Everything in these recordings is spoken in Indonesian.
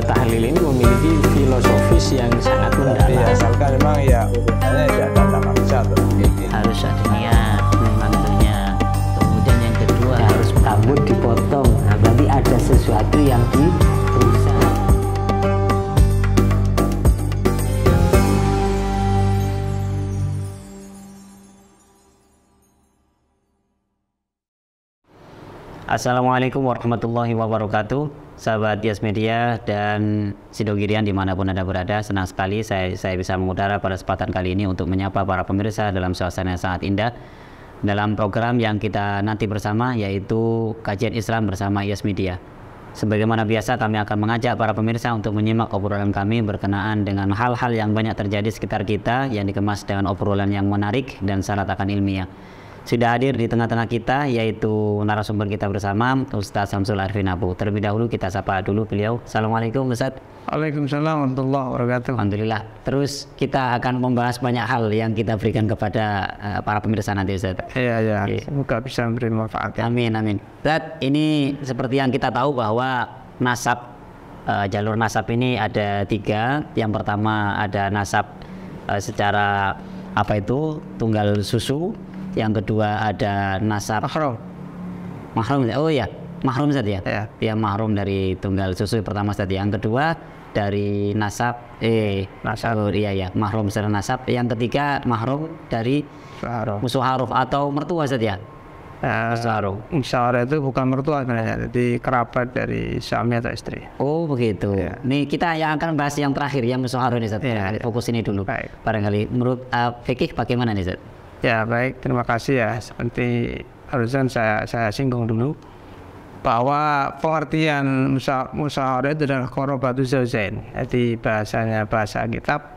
Tahlil ini memiliki filosofis yang sangat mendalam. Ya, asalkan memang ya urutannya ya ada manusia tuh. Harus ada niat membantunya. Kemudian yang kedua harus rambut dipotong. Nah, berarti ada sesuatu yang dirusak. Assalamualaikum warahmatullahi wabarakatuh, sahabat Yas Media dan Sidogirian dimanapun Anda berada. Senang sekali saya bisa mengudara pada kesempatan kali ini untuk menyapa para pemirsa dalam suasana yang sangat indah dalam program yang kita nanti bersama, yaitu Kajian Islam bersama Yas Media. Sebagaimana biasa, kami akan mengajak para pemirsa untuk menyimak obrolan kami berkenaan dengan hal-hal yang banyak terjadi sekitar kita yang dikemas dengan obrolan yang menarik dan syarat akan ilmiah. Sudah hadir di tengah-tengah kita yaitu narasumber kita bersama Ustaz Syamsul Arifin Abu. Terlebih dahulu kita sapa dulu beliau. Assalamualaikum Ustaz. Waalaikumsalam warahmatullahi wabarakatuh. Alhamdulillah. Terus kita akan membahas banyak hal yang kita berikan kepada para pemirsa nanti Ustaz. Iya. Semoga bisa memberi manfaat. Amin. Ustaz, ini seperti yang kita tahu bahwa nasab, jalur nasab ini ada 3. Yang pertama ada nasab secara tunggal susu. Yang kedua ada nasab mahrum. Oh ya, mahrum Ustaz ya. Ya, mahrum dari tunggal susu pertama Ustaz. Yang kedua dari nasab mahrum secara nasab. Yang ketiga mahrum dari musuharuf atau mertua Ustaz ya. Musyawarah itu bukan mertua sebenarnya, jadi kerabat dari suami atau istri. Oh begitu. Ya. Nih kita yang akan bahas yang terakhir, yang musuharuf ini Ustaz. Ya. Fokus ini dulu. Baik. Barangkali menurut fikih bagaimana nih Ustaz? Ya baik, terima kasih ya. Seperti barusan saya singgung dulu bahwa pengertian musyawarah itu adalah qorobatu zaujain. Jadi bahasa kitab,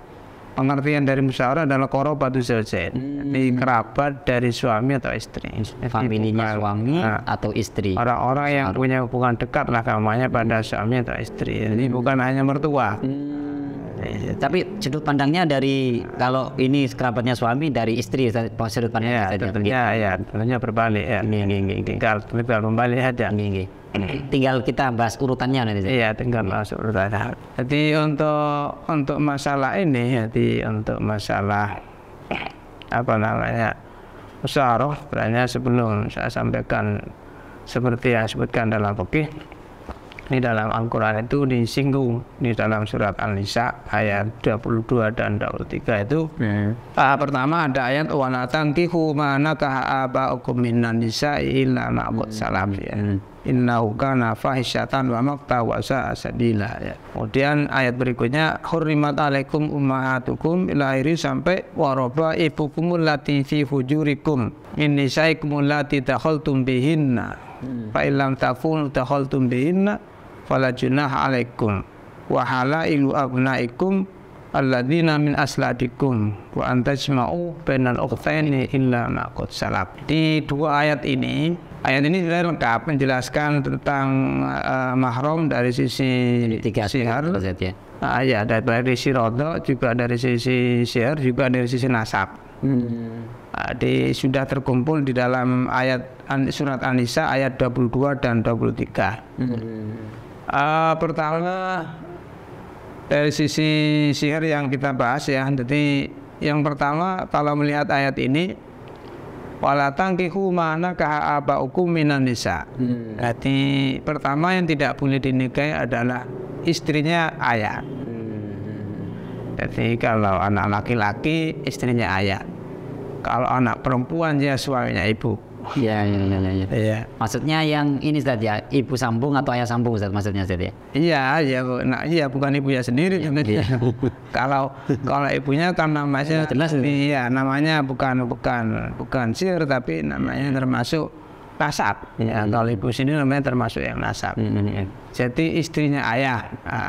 pengertian dari musyawarah adalah qorobatu zaujain. Jadi kerabat dari suami atau istri. Familinya suami atau istri. Orang-orang yang punya hubungan dekat lah namanya pada suami atau istri. Jadi bukan hanya mertua. Tapi sudut pandangnya dari kalau ini kerabatnya suami dari istri, sudut pandangnya tentunya berbalik ya. Tinggal membalik aja. Tinggal kita bahas urutannya nanti. Iya, tinggal bahas urutannya. Jadi untuk masalah ini, untuk masalah musyawarah, sebenarnya sebelum saya sampaikan seperti yang disebutkan dalam fikih. Ini dalam Al-Quran itu disinggung di dalam surat An-Nisa ayat 22 dan 23 itu. Pertama ada ayat wa la tankihu ma nakaha aba'ukum minan nisa'i illa ma qad salaf ya. Innahu kana fahisyatan wa maqta wa sa'a sabila ya. Kemudian ayat berikutnya hurrimat alaikum ummahatukum ila akhiri sampai wa raba'ibukumul lati fi hujurikum min nisaikum allati dakhaltum bihinna fa illam takunu dakhaltum bihinna fala junaha alaikum wa halailu abnaikum alladzina min asladikum wa antajma'u bainal ukhtaini illa ma qad salaf. Di dua ayat ini sudah lengkap menjelaskan tentang mahram dari sisi sihar. Dari sisi rodho, juga dari sisi sihar, juga dari sisi nasab. Sudah terkumpul di dalam ayat surat An-Nisa ayat 22 dan 23. Pertama dari sisi sihir yang kita bahas ya. Jadi yang pertama kalau melihat ayat ini wala tankihu ma nakaha aba'ukum minan nisa. Jadi pertama yang tidak boleh dinikahi adalah istrinya ayah. Jadi kalau anak laki-laki istrinya ayah. Kalau anak perempuan ya suaminya ibu. Iya. Maksudnya yang ini Ustaz ya, ibu sambung atau ayah sambung Ustaz maksudnya Ustaz ya? Iya, bukan ibunya sendiri. Kalau ibunya kan namanya jelas. Iya, namanya bukan sihir tapi namanya termasuk nasab. Ya, kalau ibu sini namanya termasuk yang nasab. Jadi istrinya ayah,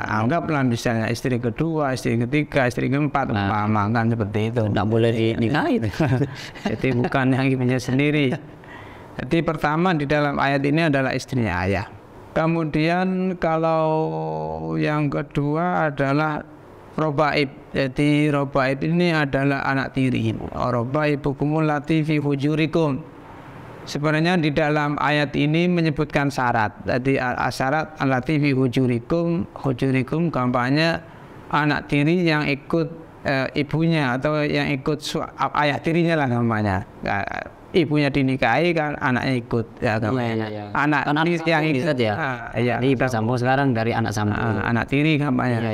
anggaplah misalnya istri kedua, istri ketiga, istri keempat, kan seperti itu. Tidak boleh dinikahi. Jadi bukan yang ibunya sendiri. Jadi pertama di dalam ayat ini adalah istrinya ayah. Kemudian kalau yang kedua adalah robaib. Jadi robaib ini adalah anak tiri. Robaibukumul lati fi hujurikum. sebenarnya di dalam ayat ini menyebutkan syarat. Tadi syarat allati fi hujurikum, gampangnya anak tiri yang ikut ibunya atau yang ikut ayah tirinya lah namanya. Ibunya dinikahi kan anaknya ikut ya, anak tiri yang ikut ya. Iya. Ini bersambung sekarang dari anak sambung. Anak tiri gampangnya.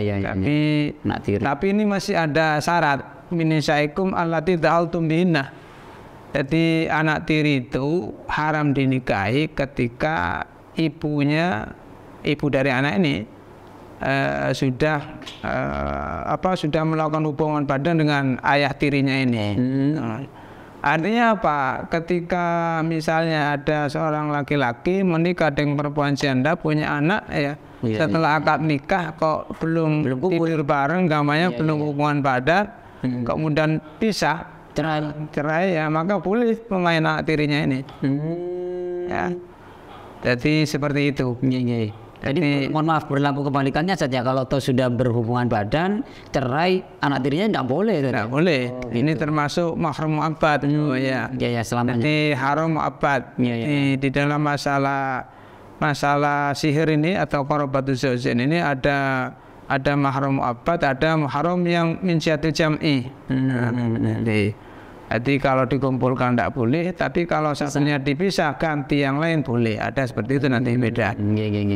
Tapi ini masih ada syarat. Minisaikum allati da'altum bihinna. Jadi anak tiri itu haram dinikahi ketika ibu dari anak ini sudah melakukan hubungan badan dengan ayah tirinya ini. Artinya apa? Ketika misalnya ada seorang laki-laki menikah dengan perempuan janda punya anak ya, setelah akad nikah kok belum tidur bareng, gamanya belum hubungan badan, kemudian pisah, cerai ya, maka boleh memain anak tirinya ini. Ya. Jadi seperti itu. Jadi mohon maaf, berlaku kebalikannya saja, kalau toh sudah berhubungan badan, cerai, anak tirinya tidak boleh. Tidak boleh. Ini termasuk mahram mu'abbad. Selamanya. Jadi haram mu'abbad. Di dalam masalah sihir ini atau qarabatus zaujain ini ada mahram mu'abbad, ada mahram yang min syatil jam'i. Jadi kalau dikumpulkan tidak boleh, tapi kalau satunya dipisah ganti yang lain boleh. Ada seperti itu nanti beda.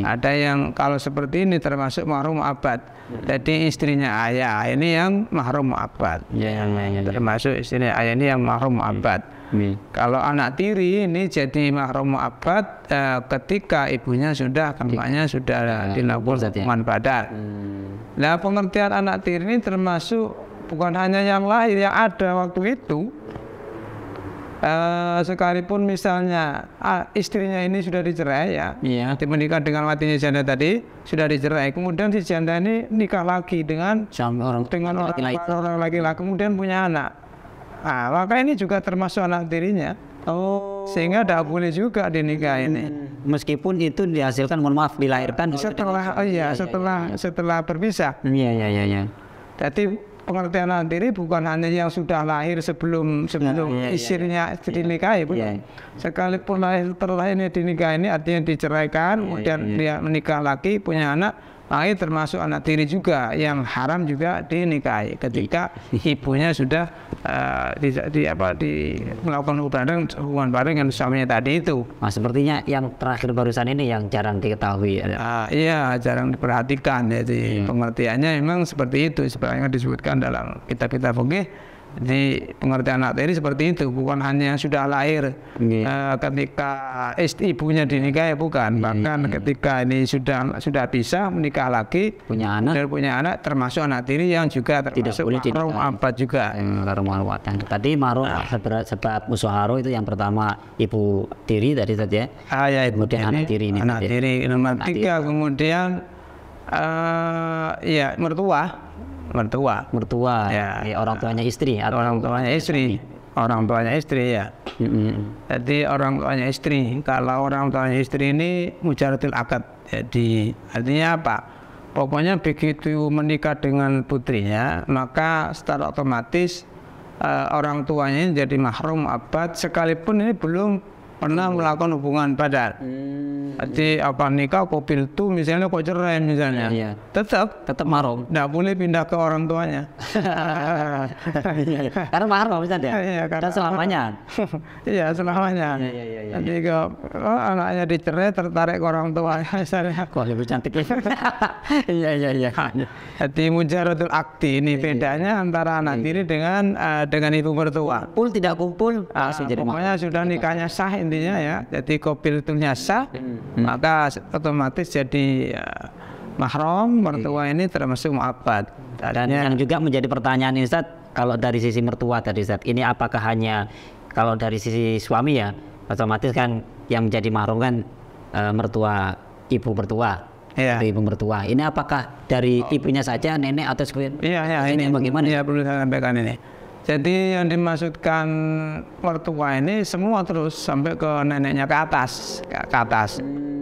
Ada yang kalau seperti ini termasuk mahram mu'abbad. Jadi istrinya ayah ini yang mahram mu'abbad. Termasuk istrinya ayah ini yang mahram mu'abbad. Kalau anak tiri ini jadi mahram mu'abbad ketika ibunya sudah kampanye sudah dilakukan hubungan badan. Nah, pengertian anak tiri ini termasuk bukan hanya yang lahir yang ada waktu itu, sekalipun misalnya istrinya ini sudah dicerai ya, menikah dengan matinya janda tadi, sudah dicerai, kemudian si janda ini nikah lagi dengan orang laki-laki, kemudian punya anak, maka ini juga termasuk anak tirinya. Sehingga tidak boleh juga dinikah ini. Meskipun itu dihasilkan, mohon maaf, dilahirkan setelah berpisah. Jadi pengertian anak tiri bukan hanya yang sudah lahir sebelum istrinya dinikahi, sekalipun lahir terlahirnya dinikahi ini artinya diceraikan, kemudian dia menikah lagi punya anak, ini termasuk anak tiri juga yang haram juga dinikahi ketika ibunya sudah melakukan hubungan bareng dengan suaminya tadi itu. Sepertinya yang terakhir barusan ini yang jarang diketahui. Iya, jarang diperhatikan. Jadi pengertiannya memang seperti itu, sebenarnya disebutkan dalam kitab-kitab fikih. Jadi pengertian anak tiri seperti itu, bukan hanya sudah lahir ketika ibunya dinikahi, bukan, bahkan ketika ini sudah pisah menikah lagi punya anak termasuk anak tiri yang juga termasuk mahram mu'abbad juga. Tadi mahram sebab musyawarah itu yang pertama ibu tiri tadi saja. Kemudian anak tiri ini. Anak tiri nomor 3, kemudian mertua ya, orang tuanya istri atau orang tuanya istri ya. Jadi orang tuanya istri, kalau orang tuanya istri ini mujaratul akad, jadi artinya apa, pokoknya begitu menikah dengan putrinya maka secara otomatis orang tuanya jadi mahram mu'abbad sekalipun ini belum pernah melakukan hubungan badan. Jadi apa nikah kopil tuh misalnya kok cerai misalnya, tetap mahram, nggak boleh pindah ke orang tuanya. Karena mahram misalnya, dan selamanya. Iya selamanya. Jadi kalau anaknya dicerai tertarik ke orang tuanya misalnya. Kok lebih cantik. Iya. Jadi mujaratul akdi ini bedanya antara anak tiri dengan ibu mertua. Kumpul tidak kumpul, pokoknya sudah nikahnya sah intinya ya. Jadi kopil itu sah, maka otomatis jadi mahram mertua ini termasuk mu'abbad. Dan yang juga menjadi pertanyaan ini Ustaz, kalau dari sisi mertua tadi Ustaz, ini apakah hanya kalau dari sisi suami ya, otomatis kan yang menjadi mahram kan mertua, ibu mertua. Ibu mertua. Ini apakah dari ibunya saja, nenek atau seperti? Ini bagaimana? Iya, perlu saya sampaikan ini. Jadi yang dimaksudkan mertua ini semua terus sampai ke neneknya ke atas.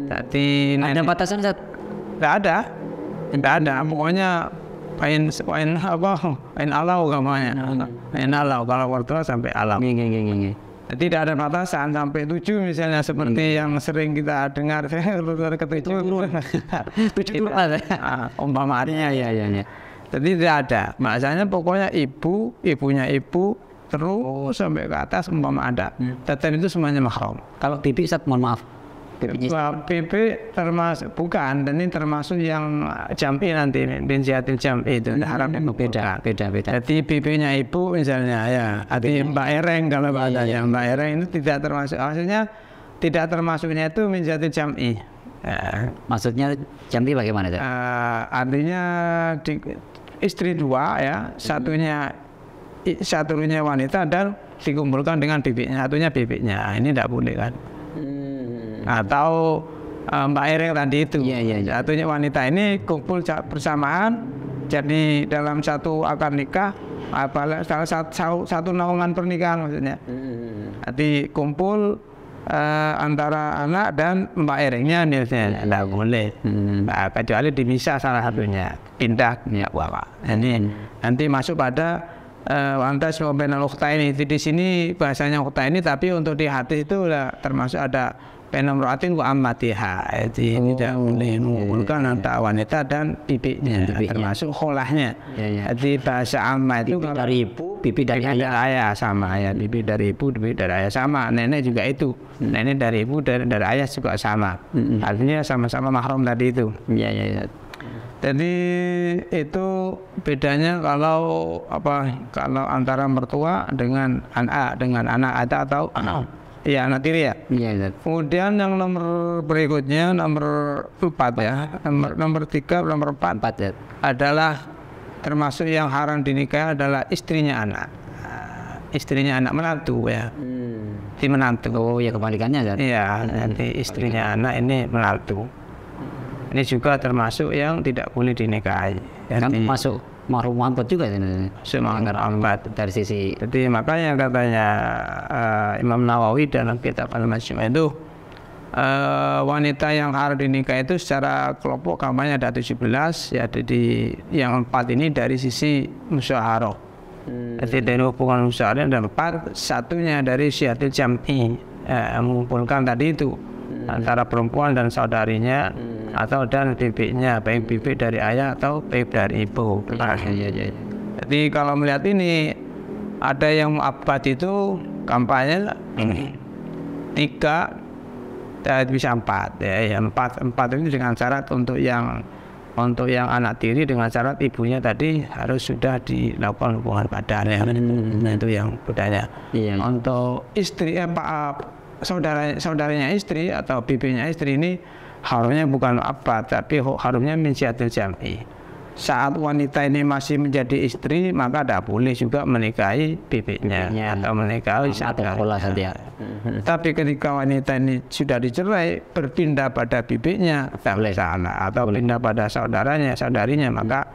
Jadi ada batasan Ustaz? Tidak ada. Pokoknya pain alau gamanya. Pain alau kalau mertua sampai alau. Tidak ada batasan sampai 7 misalnya seperti yang sering kita dengar keluar ke 7 umpamanya ya. Jadi tidak ada. Maksudnya pokoknya ibunya ibu terus sampai ke atas umpama ada. Teten itu semuanya mahram. Kalau bibi Ustaz, mohon maaf. Bibi termasuk bukan, dan ini termasuk yang jam'i nanti bin ziyatil jam'i itu haramnya beda. Jadi bibinya ibu misalnya ya, arti Mbak Ereng kalau bahasanya Mbak Ereng itu tidak termasuk, maksudnya tidak termasuknya itu min ziyatil jam'i. Maksudnya jam'i bagaimana? Artinya istri 2 ya, satunya wanita dan dikumpulkan dengan bibinya, satunya bibinya, ini tidak boleh kan. Atau Mbak Ereng tadi itu, satunya wanita ini kumpul bersamaan, jadi dalam satu akad nikah, salah satu naungan pernikahan maksudnya. Jadi kumpul antara anak dan Mbak Erengnya misalnya, tidak boleh. Kecuali dimisah salah satunya, pindah ya bapak. Ini nanti masuk pada wantas bainal ukhtaini. Di sini bahasanya ukhtaini, tapi untuk di hati itu termasuk ada penamroatin wa ammatiha. Jadi tidak boleh mengumpulkan antara wanita dan bibinya, termasuk kholahnya. Jadi bahasa amma itu bibi dari ibu, bibi dari ayah sama ya, bibi dari ibu, bibi dari ayah sama, nenek juga itu, nenek dari ibu dari ayah juga sama. Artinya sama-sama mahram tadi itu. Jadi itu bedanya kalau antara mertua dengan anak atau ya anak tiri ya. Kemudian yang nomor berikutnya nomor 4 ya. Nomor 3, nomor 4 ya. Adalah termasuk yang haram dinikahi adalah istrinya anak. Istrinya anak menantu ya. Di menantu. Oh ya, kebalikannya kan. Iya, nanti istrinya anak ini menantu. Ini juga termasuk yang tidak boleh dinikahi. Kan masuk mahrum muhammad juga ini. Muhammad dari sisi. Jadi makanya katanya Imam Nawawi dalam kitab Al-Majmu' itu wanita yang haram dinikahi itu secara kelompok kampanye ada 17 ya. Jadi yang 4 ini dari sisi musyawarah. Jadi dari hubungan musyawarah ada 4, satunya dari syiatil jam'i, mengumpulkan tadi itu antara perempuan dan saudarinya atau dan bibinya, baik bibi dari ayah atau baik dari ibu. Jadi kalau melihat ini ada yang mu'abbad itu kampanye 3 bisa 4 ya, 4 itu dengan syarat untuk yang anak tiri dengan syarat ibunya tadi harus sudah dilakukan hubungan badan ya. Nah itu yang budaya. Untuk istri saudaranya istri atau bibinya istri ini harumnya bukan apa, tapi harumnya min syiatil jam'i. Saat wanita ini masih menjadi istri, maka tidak boleh juga menikahi bibinya atau menikahi saudaranya. Tapi ketika wanita ini sudah dicerai, berpindah pada bibinya atau pindah pada saudarinya, maka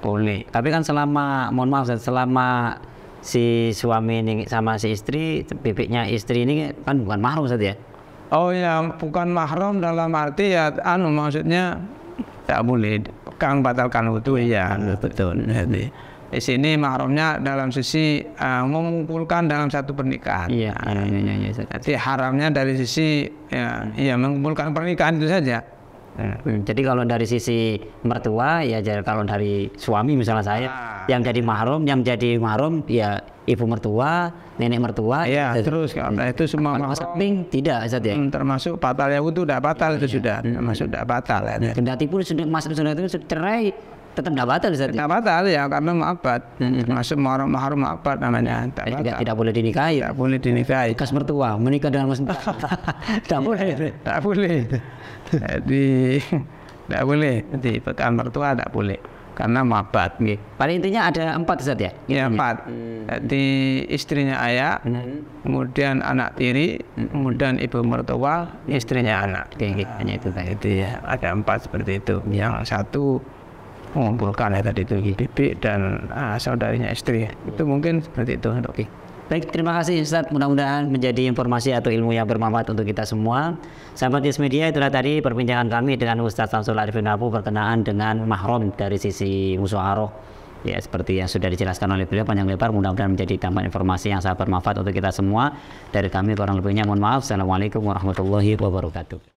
boleh. Tapi kan selama, mohon maaf, selama si suami ini sama si istri, bibiknya istri ini kan bukan mahram Ustaz ya? Oh ya, bukan mahram dalam arti ya maksudnya tidak boleh batalkan wudu ya. Betul. Jadi di sini mahramnya dalam sisi mengumpulkan dalam satu pernikahan. Iya. Jadi haramnya dari sisi ya mengumpulkan pernikahan itu saja. Jadi kalau dari sisi mertua ya, kalau dari suami misalnya saya yang jadi mahram ya ibu mertua, nenek mertua. Ya terus karena itu semua mahram tidak Ustaz ya. Termasuk batalnya wudu tidak batal itu sudah termasuk tidak batal ya. Kendati pun sudah itu cerai tetap tidak batal Ustaz. Tidak batal ya karena mu'abbad. Termasuk mahram mu'abbad namanya. Tidak boleh dinikahi. Tidak boleh dinikahi. Bekas mertua menikah dengan mas tidak boleh. Tidak boleh. Jadi tidak boleh. Jadi bekas mertua tidak boleh karena mu'abbad. Pada intinya ada 4 Ustaz ya? Ya 4. Jadi istrinya ayah, kemudian anak tiri, kemudian ibu mertua, istrinya anak. Hanya itu tadi. Jadi ya ada 4 seperti itu. Yang satu mengumpulkan ya tadi itu bibi dan saudarinya istri. Itu mungkin seperti itu. Baik, terima kasih Ustaz. Mudah-mudahan menjadi informasi atau ilmu yang bermanfaat untuk kita semua. Sahabat Yes Media, itulah tadi perbincangan kami dengan Ustaz Syamsul Arifin Abu berkenaan dengan mahram dari sisi musyawarah Ya, seperti yang sudah dijelaskan oleh beliau panjang lebar, mudah-mudahan menjadi tambahan informasi yang sangat bermanfaat untuk kita semua. Dari kami kurang lebihnya mohon maaf. Assalamualaikum warahmatullahi wabarakatuh.